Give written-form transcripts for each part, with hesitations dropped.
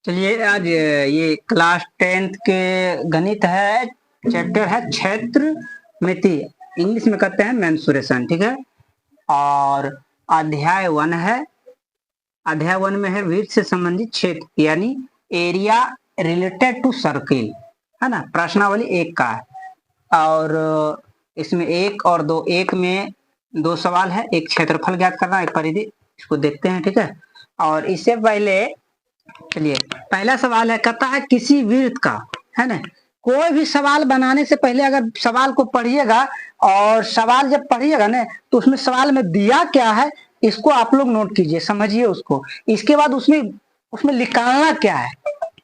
चलिए आज ये क्लास 10th के गणित है, चैप्टर है क्षेत्र मिति, इंग्लिश में कहते हैं मेंसुरेशन, ठीक है। और अध्याय 1 है, अध्याय 1 में है वृत्त से संबंधित क्षेत्र यानी एरिया रिलेटेड टू सर्किल, है ना। प्रश्नावली 1 का है और इसमें 1 और 2, 1 में 2 सवाल है, एक क्षेत्रफल ज्ञात करना, एक परिधि। इसको देखते हैं, ठीक है। और इससे पहले चलिए पहला सवाल है, कहता है किसी वृत्त का, है ना। कोई भी सवाल बनाने से पहले अगर सवाल को पढ़िएगा और सवाल जब पढ़िएगा ना तो उसमें सवाल में दिया क्या है इसको आप लोग नोट कीजिए, समझिए उसको। इसके बाद उसमें उसमें निकालना क्या है,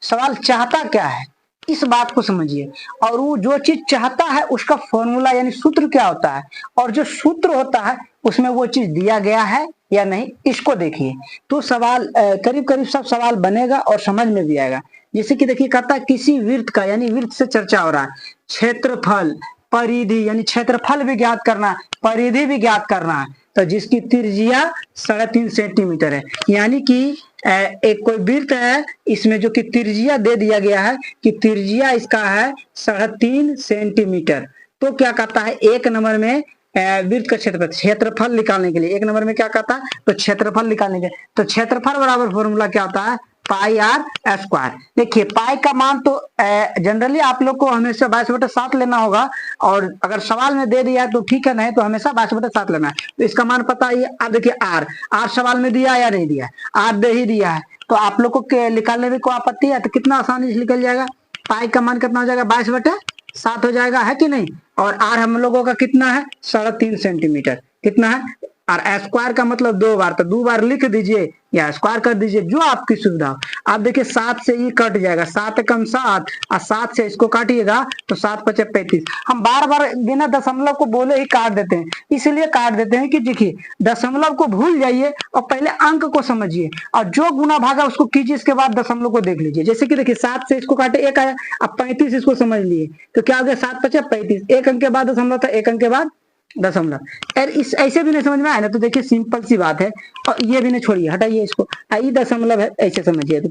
सवाल चाहता क्या है, इस बात को समझिए। और वो जो चीज चाहता है उसका फॉर्मूला यानी सूत्र क्या होता है, और जो सूत्र होता है उसमें वो चीज दिया गया है या नहीं, इसको देखिए। तो सवाल करीब करीब सब सवाल बनेगा और समझ में भी आएगा। जैसे कि देखिए, कहता है किसी वृत्त का, यानी वृत्त से चर्चा हो रहा है, क्षेत्रफल, परिधि यानी क्षेत्रफल भी ज्ञात करना, परिधि भी ज्ञात करना है, तो जिसकी त्रिज्या 3.5 सेंटीमीटर है। यानी कि एक कोई वृत्त है, इसमें जो कि त्रिज्या दे दिया गया है कि त्रिज्या इसका है 3.5 सेंटीमीटर। तो क्या कहता है, एक नंबर में वृत्त का क्षेत्रफल निकालने के लिए, एक नंबर में क्या कहता है, तो क्षेत्रफल निकालने के लिए, तो क्षेत्रफल बराबर फॉर्मूला क्या होता है, पाई आर स्क्वायर। देखिए पाई का मान तो जनरली आप लोग को हमेशा 22/7 लेना होगा, और अगर सवाल में दे दिया है तो ठीक है, नहीं तो हमेशा 22/7 लेना है। तो इसका मान पता ही। अब देखिए आर सवाल में दिया या नहीं दिया, आर दे ही दिया है, तो आप लोग को निकालने में कोई आपत्ति है तो कितना आसानी से निकल जाएगा। पाई का मान कितना हो जाएगा, 22/7 हो जाएगा, है कि नहीं। और आर हम लोगों का कितना है, 3.5 सेंटीमीटर, कितना है। और स्क्वायर का मतलब 2 बार, तो 2 बार लिख दीजिए या स्क्वायर कर दीजिए, जो आपकी सुविधा हो। आप देखिए 7 से ये कट जाएगा, 7 कम 7, और 7 से इसको काटिएगा तो 7×5 = 35। हम बार बार बिना दशमलव को बोले ही काट देते हैं, इसलिए काट देते हैं कि देखिए दशमलव को भूल जाइए और पहले अंक को समझिए, और जो गुना भागा उसको कीजिए, इसके बाद दशमलव को देख लीजिए। जैसे कि देखिए 7 से इसको काटे 1 आया, अब 35 इसको समझ लिए, तो क्या हो गया, 7×5 = 35। एक अंक के बाद दशमलव था, एक अंक के बाद दशमलव। यार इस ऐसे भी नहीं समझ में आया ना, तो देखिए सिंपल सी बात है। और ये भी नहीं छोड़िए, हटाइए इसको, ये दशमलव है, ऐसे समझिए। तो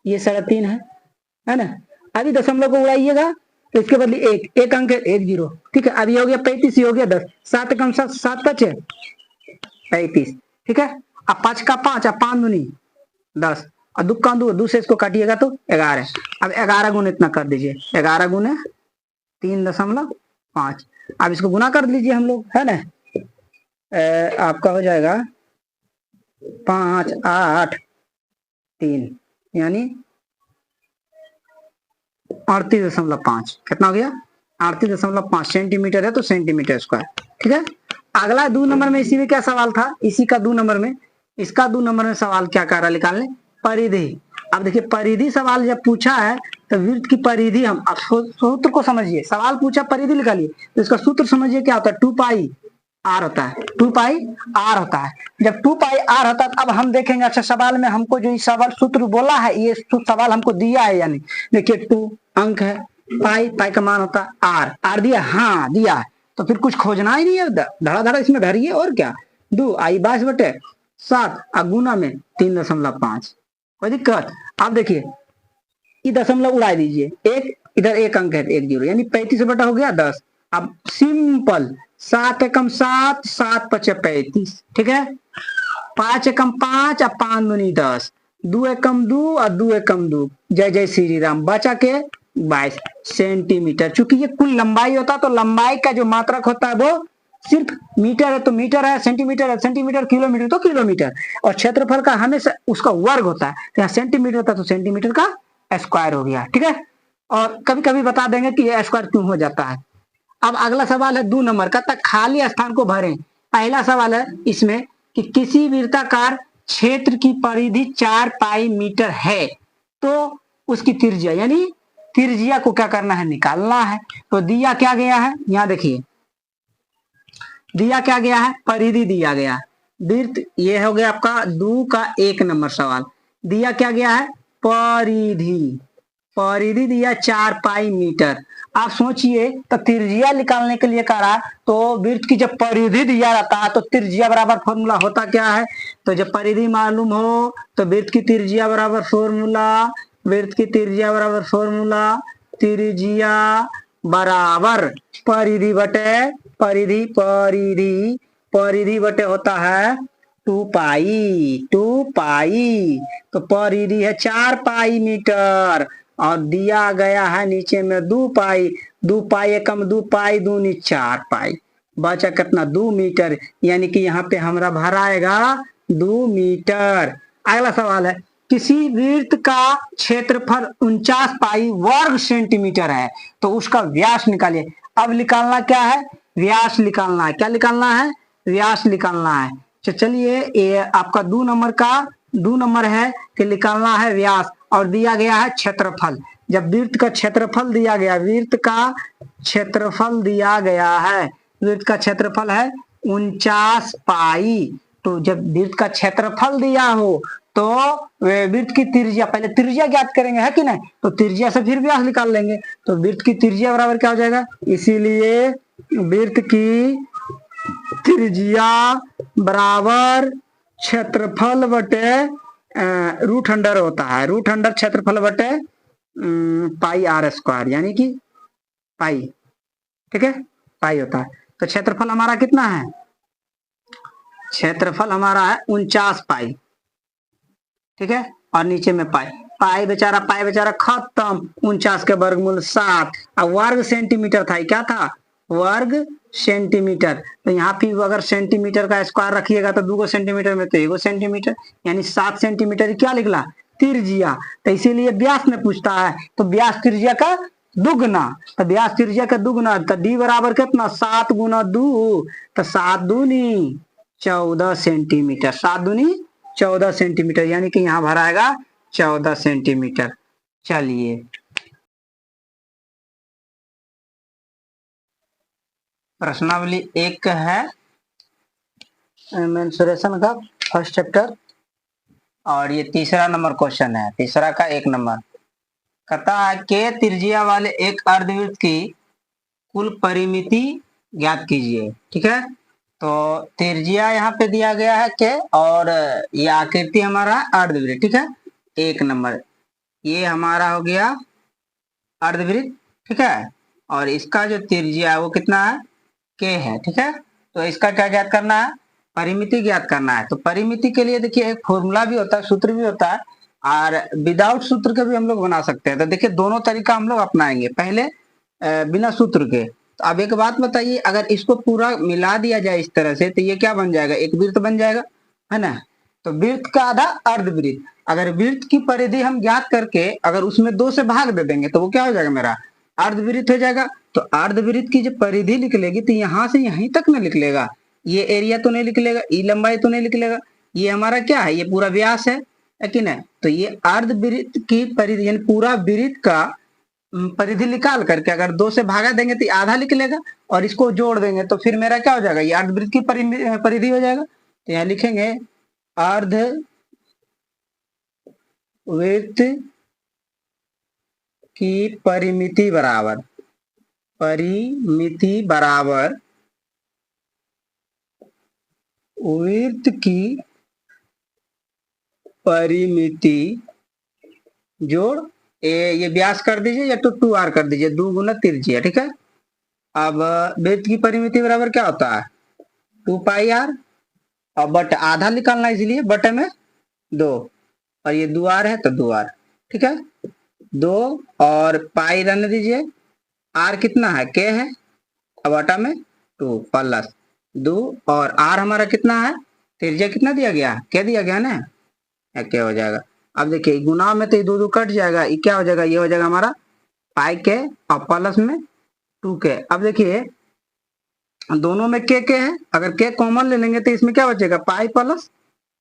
ये 3.5 है ना। अभी दशमलव को उड़ाइएगा तो इसके बदले एक अंक है, 1 0, ठीक है। अब ये हो गया 35, ये हो गया 10, 7 कम 7, 7×5 = 35, ठीक है। अब 5 का 5, अब 5 दूनी 10, और 2 का 2 से इसको काटिएगा तो 11। अब 11 गुने इतना कर दीजिए, 11 गुने 3.5। अब इसको गुना कर लीजिए हम लोग, है ना। आपका हो जाएगा 5 8 3 यानी 38.5। कितना हो गया, 38.5 सेंटीमीटर है, तो सेंटीमीटर स्क्वायर, ठीक है। अगला 2 नंबर में इसी में क्या सवाल था, इसी का 2 नंबर में, इसका 2 नंबर में सवाल क्या कर रहा है, निकालने परिधि। अब देखिए परिधि सवाल जब पूछा है तो वृत्त की परिधि, हम अब सूत्र को समझिए। सवाल पूछा परिधि निकालिए, तो इसका सूत्र समझिए क्या होता है, 2πr होता है, 2πr होता है। जब 2πr होता है अब हम देखेंगे, अच्छा सवाल में हमको जो सवाल सूत्र बोला है, ये सवाल हमको दिया है या नहीं। देखिए 2 अंक है, पाई का मान होता है आर दिया, हाँ दिया है, तो फिर कुछ खोजना ही नहीं है, धड़ा धड़ा इसमें धरिए, और क्या। 2 22/7 गुना में 3.5, कोई दिक्कत। अब देखिए ये दशमलव उड़ा दीजिए, एक इधर एक अंक है, 1 0, यानी 35 हो गया 10। अब सिंपल 7 कम 7, 7×5 = 35, ठीक है। 5 कम 5, अब 5 दूनी 10, 2 कम 2 और 2 कम 2, जय जय श्री राम, बचा के 22 सेंटीमीटर। चूंकि ये कुल लंबाई होता है, तो लंबाई का जो मात्रक होता है वो सिर्फ मीटर है तो मीटर है, सेंटीमीटर है सेंटीमीटर, किलोमीटर तो किलोमीटर, और क्षेत्रफल का हमेशा उसका वर्ग होता है, तो यहाँ सेंटीमीटर होता है तो सेंटीमीटर का स्क्वायर हो गया, ठीक है। और कभी कभी बता देंगे कि ये स्क्वायर क्यों हो जाता है। अब अगला सवाल है 2 नंबर का, खाली स्थान को भरें। पहला सवाल है इसमें कि किसी वृत्ताकार क्षेत्र की परिधि 4 पाई मीटर है, तो उसकी त्रिज्या यानी त्रिज्या को क्या करना है, निकालना है। तो दिया क्या गया है, यहाँ देखिए दिया क्या गया है, परिधि दिया गया है। वृत्त ये हो गया आपका 2 का 1 नंबर सवाल। दिया क्या गया है, परिधि, परिधि दिया 4 पाई मीटर। आप सोचिए, तो त्रिज्या निकालने के लिए कह रहा है, तो वृत्त की जब परिधि दिया जाता है तो त्रिज्या बराबर फॉर्मूला होता क्या है, तो जब परिधि मालूम हो तो वृत्त की त्रिज्या बराबर फॉर्मूला, वृत्त की त्रिज्या बराबर फॉर्मूला, त्रिज्या बराबर परिधि बटे परिधि परिधि परिधि बटे होता है 2 पाई। तो परिधि है 4 पाई मीटर और दिया गया है नीचे में 2 पाई। 2 पाई एकम 2 पाई दूनी 4 पाई, बचा कितना 2 मीटर, यानी कि यहाँ पे हमारा भर आएगा 2 मीटर। अगला सवाल है, किसी वृत्त का क्षेत्रफल 49 पाई वर्ग सेंटीमीटर है, तो उसका व्यास निकालिए। अब निकालना क्या है, व्यास निकालना है। क्या निकालना है, व्यास निकालना है। तो चलिए, ये आपका 2 नंबर है कि निकालना है व्यास, और दिया गया है क्षेत्रफल। जब वृत्त का क्षेत्रफल दिया गया, वृत्त का क्षेत्रफल दिया गया है, वृत्त का क्षेत्रफल है 49 पाई। तो जब वृत्त का क्षेत्रफल दिया हो तो वृत्त की त्रिज्या, पहले त्रिज्या ज्ञात करेंगे, है कि नहीं, तो त्रिज्या से फिर व्यास निकाल लेंगे। तो वृत्त की त्रिज्या बराबर क्या हो जाएगा, इसीलिए वृत्त की त्रिज्या बराबर क्षेत्रफल बटे रूट अंडर होता है, रूट अंडर क्षेत्रफल बटे पाई आर स्क्वायर, यानी कि पाई। ठीक है, पाई होता है। तो क्षेत्रफल हमारा कितना है, क्षेत्रफल हमारा है 49 पाई। ठीक है, और नीचे में पाई, पाई बेचारा खत्म, 49 के वर्गमूल 7। अब वर्ग सेंटीमीटर था, क्या था, वर्ग सेंटीमीटर। तो यहाँ पे अगर सेंटीमीटर का स्क्वायर रखिएगा तो 2 सेंटीमीटर में तो 1 सेंटीमीटर, यानी 7 सेंटीमीटर क्या निकला, त्रिज्या। तो इसीलिए व्यास में पूछता है, तो व्यास त्रिज्या का दुगना, तो व्यास त्रिज्या का दुगना, तो डी बराबर कितना 7 गुना 2, तो 7 दूनी 14 सेंटीमीटर, 7 दूनी 14 सेंटीमीटर, यानी कि यहाँ भराएगा 14 सेंटीमीटर। चलिए, प्रश्नावली 1 है मेंसुरेशन का फर्स्ट चैप्टर, और ये तीसरा नंबर क्वेश्चन है, तीसरा का 1 नंबर। कहता है के त्रिज्या वाले एक अर्धवृत्त की कुल परिमिति ज्ञात कीजिए। ठीक है, तो त्रिज्या यहाँ पे दिया गया है के, और ये आकृति हमारा अर्धवृत्त। ठीक है, 1 नंबर ये हमारा हो गया अर्धवृत्त। ठीक है, और इसका जो त्रिज्या है वो कितना है, के है। ठीक है, तो इसका क्या ज्ञात करना है, परिमिति ज्ञात करना है। तो परिमिति के लिए देखिए एक फॉर्मूला भी होता है, सूत्र भी होता है, और विदाउट सूत्र के भी हम लोग बना सकते हैं। तो देखिए दोनों तरीका हम लोग अपनाएंगे, पहले बिना सूत्र के। तो अब एक बात बताइए, अगर इसको पूरा मिला दिया जाए इस तरह से, तो ये क्या बन जाएगा, एक वृत्त बन जाएगा, है ना। तो वृत्त का आधा अर्धवृत्त, अगर वृत्त की परिधि हम ज्ञात करके अगर उसमें 2 से भाग दे देंगे तो वो क्या हो जाएगा, मेरा अर्धवृत्त हो जाएगा। तो अर्धवृत्त की जो परिधि निकलेगी, तो यहाँ से यहीं तक ना निकलेगा, ये एरिया तो नहीं निकलेगा, ये लंबाई तो नहीं निकलेगा, ये हमारा क्या है, ये पूरा व्यास है कि नहीं। तो ये अर्धवृत्त की परिधि, यानी पूरा वृत्त का परिधि निकाल करके अगर 2 से भागा देंगे तो आधा निकलेगा, और इसको जोड़ देंगे तो फिर मेरा क्या हो जाएगा, ये अर्धवृत्त की परिधि हो जाएगा। तो यहाँ लिखेंगे अर्धवृत्त की परिमिति बराबर वृत्त की परिमिति जोड़ ये व्यास कर दीजिए, या तो 2r कर दीजिए, 2 गुना त्रिज्या। ठीक है, अब वृत्त की परिमिति बराबर क्या होता है, 2 पाई r, और बट आधा निकालना, इसलिए बटे में 2, और ये 2r है तो 2r। ठीक है, 2 और पाई रहने दीजिए, r कितना है, k है, अब बटा में 2 प्लस 2, और r हमारा कितना है, त्रिज्या कितना दिया गया, k दिया गया ना, क्या हो जाएगा। अब देखिए गुना में तो ये 2 कट जाएगा, ये क्या हो जाएगा, ये हो जाएगा हमारा पाई के और प्लस में 2k। अब देखिए दोनों में के है, अगर के कॉमन ले लेंगे तो इसमें क्या बचेगा, पाई प्लस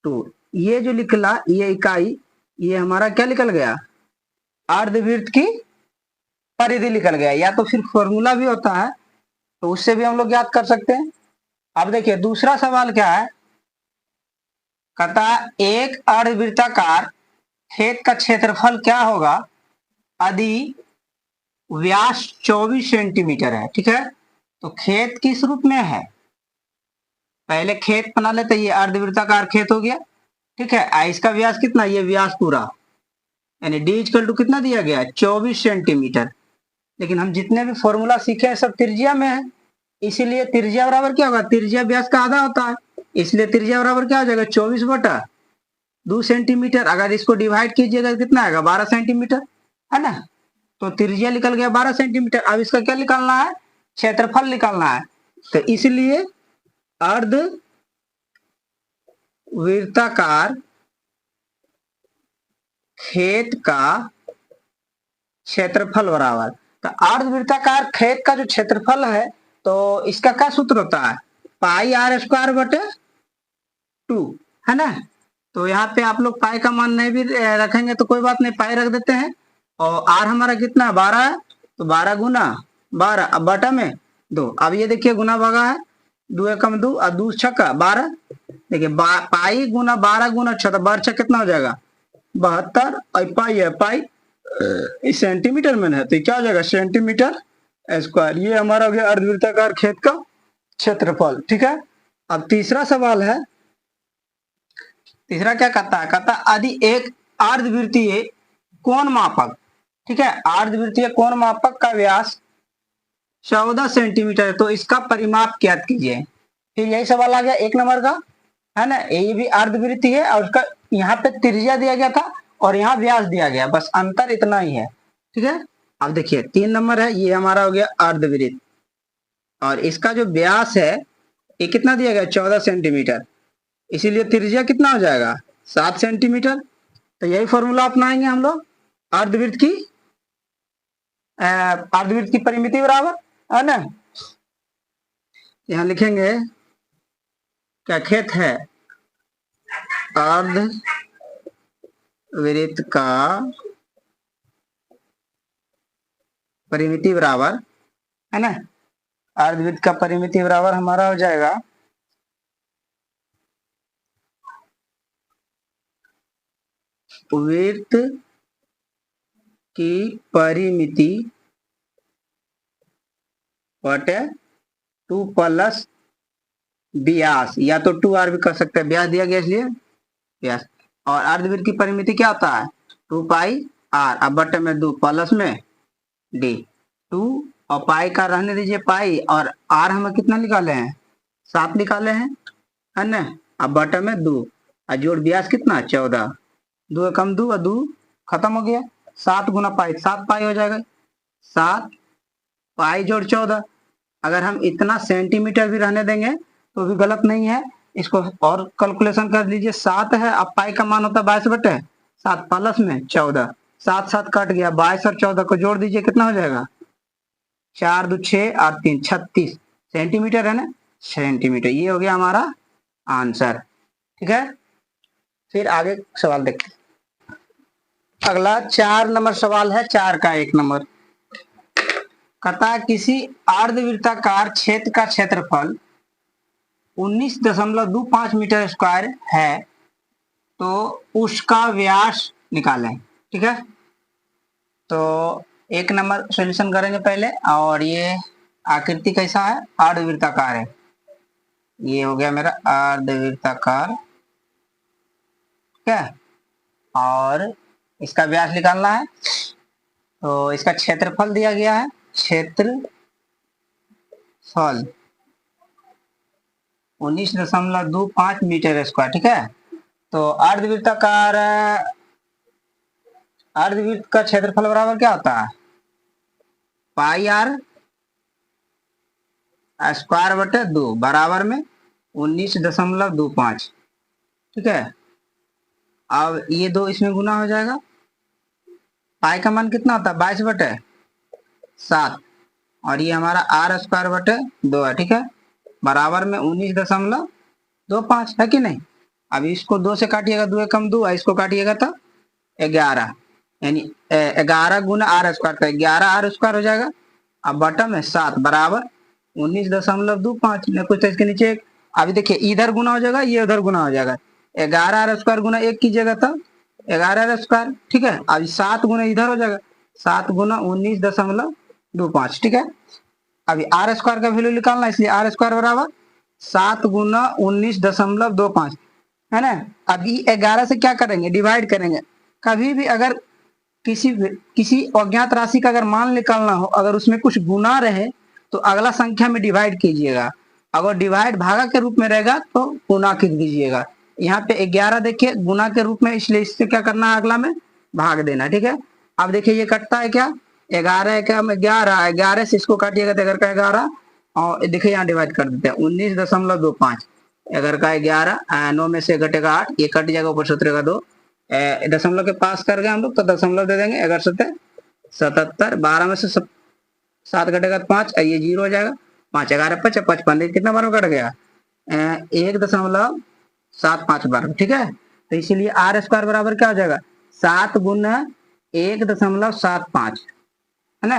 2। ये जो निकला, ये इकाई, ये हमारा क्या निकल गया, अर्धवृत्त की परिधि निकल गया। या तो फिर फॉर्मूला भी होता है, तो उससे भी हम लोग याद कर सकते हैं। अब देखिए दूसरा सवाल क्या है, कहता एक अर्धवृत्ताकार खेत का क्षेत्रफल क्या होगा यदि व्यास 24 सेंटीमीटर है, ठीक है। तो खेत किस रूप में है, पहले खेत बना लेते, ये अर्धवृत्ताकार खेत हो गया, ठीक है। इसका व्यास कितना, ये व्यास पूरा, यानी डी इक्वल टू कितना दिया गया है, 24 सेंटीमीटर। लेकिन हम जितने भी फॉर्मूला सीखे हैं सब त्रिज्या में है, इसीलिए त्रिज्या बराबर क्या होगा, त्रिज्या व्यास का आधा होता है, इसलिए त्रिज्या बराबर क्या हो जाएगा, 24/2 सेंटीमीटर। अगर इसको डिवाइड कीजिएगा तो कितना आएगा, 12 सेंटीमीटर, है ना। तो त्रिज्या निकल गया 12 सेंटीमीटर। अब इसका क्या निकालना है, क्षेत्रफल निकालना है। तो इसलिए अर्ध वृत्ताकार खेत का क्षेत्रफल बराबर, तो अर्धवृत्ताकार खेत का जो क्षेत्रफल है तो इसका क्या सूत्र होता है, पाई आर स्क्वायर बटे 2, है ना। तो यहाँ पे आप लोग पाई का मान नहीं भी रखेंगे तो कोई बात नहीं, पाई रख देते हैं। और आर हमारा कितना 12 है, तो 12 गुना 12, अब बटा में 2। अब ये देखिए गुना भागा है, 2 एकम 2 और 2 छक्का 12। देखिए पाई गुना 12 गुना 6, तो 12 छक्का कितना हो जाएगा 72, और पाई है, पाई इस सेंटीमीटर में है तो क्या हो जाएगा सेंटीमीटर स्क्वायर। ये हमारा हो गया अर्धवृत्ताकार खेत का क्षेत्रफल, ठीक है। अब तीसरा सवाल है, तीसरा क्या कहता है, कहता यदि एक अर्धवृत्तीय कोण मापक, ठीक है, अर्धवृत्तीय कोण मापक का व्यास 14 सेंटीमीटर है तो इसका परिमाप ज्ञात कीजिए। फिर यही सवाल आ गया 1 नंबर का, है ना। ये भी अर्धवृत्तीय है और उसका यहाँ पे त्रिज्या दिया गया था और यहाँ व्यास दिया गया, बस अंतर इतना ही है, ठीक है। अब देखिए 3 नंबर है, ये हमारा हो गया अर्धवृत्त और इसका जो व्यास है ये कितना दिया गया 14 सेंटीमीटर, इसीलिए त्रिज्या कितना हो जाएगा 7 सेंटीमीटर। तो यही फॉर्मूला अपनाएंगे हम लोग, अर्धवृत्त की परिमिति बराबर, है ना। यहाँ लिखेंगे क्या, खेत है अर्धवृत्त का परिमिति बराबर, है ना। अर्धवृत्त का परिमिति बराबर हमारा हो जाएगा वृत्त की परिमिति बटे 2 प्लस व्यास, या तो 2r भी कर सकते हैं, व्यास दिया गया इसलिए व्यास। और अर्धवृत्त की परिमिति क्या होता है 2 पाई आर, अब बटे में 2 प्लस में डी, 2 और पाई का रहने दीजिए पाई, और आर हमें कितना निकाले हैं 7 निकाले हैं, है ना। अब बटे में 2 और जोड़ व्यास कितना 14, 2 कम 2 और 2 खत्म हो गया, 7 गुना पाई 7 पाई हो जाएगा, 7 पाई जोड़ 14। अगर हम इतना सेंटीमीटर भी रहने देंगे तो भी गलत नहीं है, इसको और कैलकुलेशन कर लीजिए। 7 है, अब पाई का मान होता है 22/7 प्लस में 14, 7 7 कट गया, 22 और 14 को जोड़ दीजिए कितना हो जाएगा 4 2 6 और 3 36 सेंटीमीटर, है ना, सेंटीमीटर। ये हो गया हमारा आंसर, ठीक है। फिर आगे सवाल देखते हैं। अगला 4 नंबर सवाल है, 4 का 1 नंबर, कहता किसी अर्धवृत्ताकार क्षेत्र का क्षेत्रफल 19.25 मीटर स्क्वायर है तो उसका व्यास निकालें, ठीक है। तो 1 नंबर सॉल्यूशन करेंगे पहले, और ये आकृति कैसा है अर्धवृत्ताकार है, ये हो गया मेरा अर्धवृत्ताकार, ठीक है। और इसका व्यास निकालना है, तो इसका क्षेत्रफल दिया गया है, क्षेत्रफल 19.25 मीटर स्क्वायर, ठीक है। तो अर्धवृत्ताकार अर्धवृत्त का क्षेत्रफल बराबर क्या होता है पाई आर स्क्वायर बटे 2 बराबर में 19.25, ठीक है। अब ये 2 इसमें गुना हो जाएगा, पाई का मान कितना होता है 22/7 और ये हमारा आर स्क्वायर बटे 2 है, ठीक है, बराबर में 19.25, है कि नहीं। अब इसको 2 से काटिएगा, 2 कम 2, इसको काटिएगा तो 11, यानी 11 गुना आर स्क्वायर, तो 11 आर स्क्वायर हो जाएगा। अब बटा में 7 बराबर 19.25 ने कुछ तो इसके नीचे एक, अभी देखिए इधर गुना हो जाएगा, ये उधर गुना हो जाएगा, 11 आर स्क्वायर गुना 1 कीजिएगा तो 11 आर स्क्वायर, ठीक है। अब 7 गुना इधर हो जाएगा, 7 गुना 19.25, ठीक है। अभी आर स्क्वायर का वैल्यू निकालना, इसलिए आर स्क्वायर बराबर 7 गुना 19.25 है ना। अभी 11 से क्या करेंगे, डिवाइड करेंगे। कभी भी अगर किसी अज्ञात राशि का अगर मान निकालना हो, अगर उसमें कुछ गुना रहे तो अगला संख्या में डिवाइड कीजिएगा, अगर डिवाइड भागा के रूप में रहेगा तो गुना कर दीजिएगा। यहाँ पे 11 देखिए गुना के रूप में, इसलिए इससे क्या करना है, अगला में भाग देना, ठीक है। अब देखिए ये कटता है क्या, 11 क्या में 11, 11 से इसको काटिएगा तो अगर का 11, और देखिए यहाँ डिवाइड कर देते हैं 19.25, अगर का 11, 9 में से घटेगा 8, ये कट जाएगा, ऊपर सूत्रेगा 2, दशमलव के पास कर गए हम लोग तो दशमलव दे देंगे, 11×7=77, 12 में से 7 घटेगा तो 5, ये 0 हो जाएगा, 5 11 5 55, कितना बार कट गया, 1.75 बार, ठीक है। तो इसीलिए आर स्क्वायर बराबर क्या हो जाएगा, 7 गुना 1.75 है ना।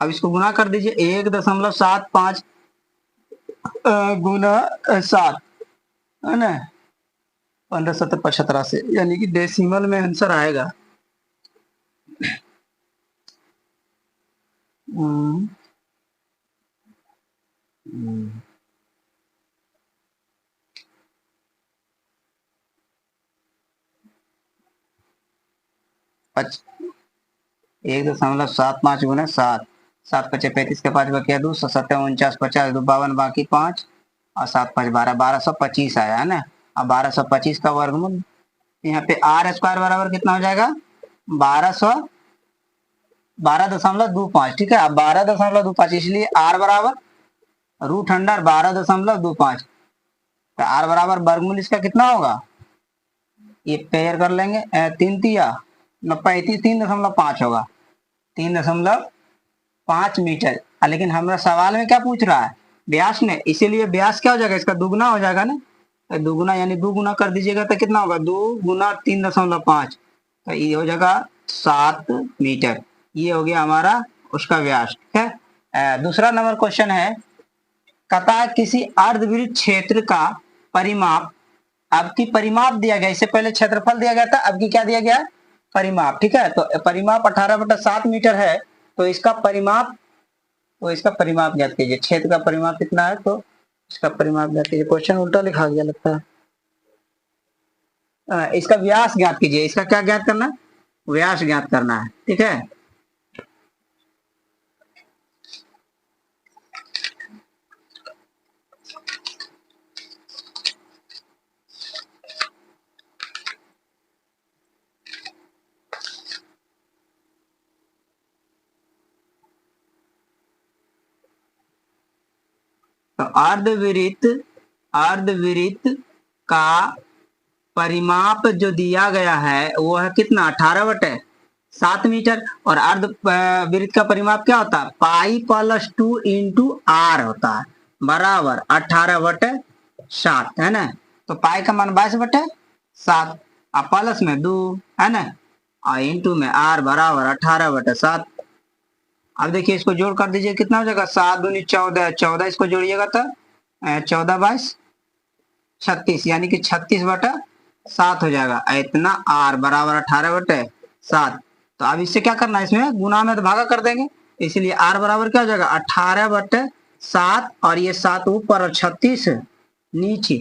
अब इसको गुना कर दीजिए, 1.75 गुना 7 है ना, 15 से, यानी कि डेसिमल में आंसर आएगा। पच 1.75 गुना 7, 7 5 35 के 5 बकिया 2, 7 49 50 2 52 बाकी 5 और 7 5 12, 1225 आया है ना। अब 1225 का वर्गमूल, यहाँ पे आर स्क्वायर बराबर कितना हो जाएगा, 12.25, ठीक है। अब 12.25, इसलिए आर बराबर रूट अंडर 12.25, तो आर बराबर वर्गमूल इसका कितना होगा, ये पेयर कर लेंगे, 3 तिया 35, 3.5 होगा, 3.5 मीटर। लेकिन हमारा सवाल में क्या पूछ रहा है, व्यास ने, इसीलिए व्यास क्या हो जाएगा, इसका दुगुना हो जाएगा ना, तो दुगुना यानी 2 गुना कर दीजिएगा तो कितना होगा, 2 गुना 3.5, तो ये हो जाएगा 7 मीटर। ये हो गया हमारा उसका व्यास, ठीक है। दूसरा नंबर क्वेश्चन है, कहता है किसी अर्धवृत्त क्षेत्र का परिमाप, अब की परिमाप दिया गया, इससे पहले क्षेत्रफल दिया गया था, अब की क्या दिया गया, परिमाप, ठीक है। तो परिमाप 18/7 मीटर है, तो इसका परिमाप ज्ञात कीजिए। क्षेत्र का परिमाप कितना है, तो इसका परिमाप ज्ञात कीजिए। क्वेश्चन उल्टा लिखा गया लगता है, इसका व्यास ज्ञात कीजिए। इसका क्या ज्ञात करना है, व्यास ज्ञात करना है, ठीक है। तो अर्धवृत्त का परिमाप जो दिया गया है वो है कितना, 18/7 मीटर, और अर्धवृत्त का परिमाप क्या होता है, π+2 × r होता है, बराबर 18/7 है ना। तो पाई का मान 22/7 और प्लस में 2 है ना, और इंटू में r बराबर 18/7। अब देखिए इसको जोड़ कर दीजिए, कितना हो जाएगा, 7 दूनी 14, 14 इसको जोड़िएगा तो 14/36, यानी कि 36/7 हो जाएगा। इतना r बराबर 18/7। तो अब इससे क्या करना है, इसमें गुना में तो भागा कर देंगे, इसलिए r बराबर क्या हो जाएगा, 18/7, और ये 7 ऊपर और 36 नीचे,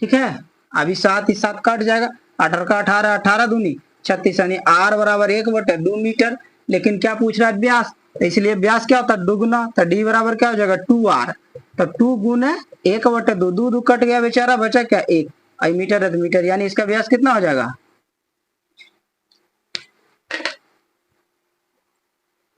ठीक है। अभी 7 ही 7 कट जाएगा, 18 का 18, 18 दूनी 36, यानी r बराबर 1/2 मीटर। लेकिन क्या पूछ रहा है, व्यास, तो इसलिए व्यास क्या होता है, दुगुना, तो d बराबर क्या हो जाएगा, 2r, तो 2 गुने 1/2, 2 कट गया बेचारा, बचा क्या 1, मीटर है तो मीटर, यानी इसका व्यास कितना हो जाएगा,